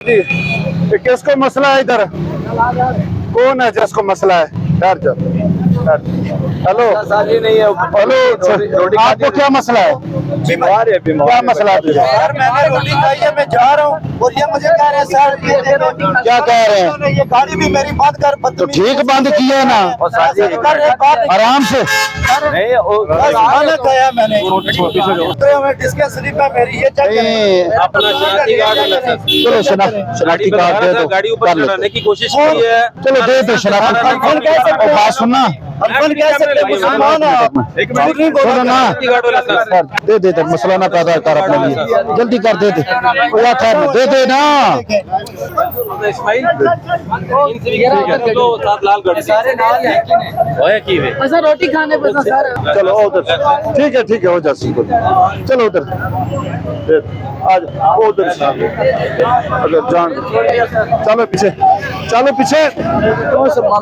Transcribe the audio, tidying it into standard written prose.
जी ये किसको मसला है इधर? कौन है जिसको मसला है? ठहर जाओ। हेलो हेलो, आपको क्या मसला है? बीमार है क्या मसला है? सर मैंने रोटी खाई है, मैं जा रहा हूँ और ये मुझे कह रहे हैं सर क्या कह रहे हैं? ये गाड़ी भी मेरी बंद कर तो ठीक बंद किया है ना, आराम से। खाना खाया मैंने डिस्कस में मेरी ये चलो शनाख्ती कार्ड दे दो, गाड़ी ऊपर चढ़ाने की कोशिश की है। चलो दे दो शनाख्ती। बात सुनना, सुनो ना, दे दे दे, मसला ना पैदा कर अपने लिए, जल्दी कर दे दे, दे दे ना। रोटी खाने पर चलो उधर, ठीक है हो जा, चलो उधर आज उधर अगर जान, चलो पीछे, चलो पीछे।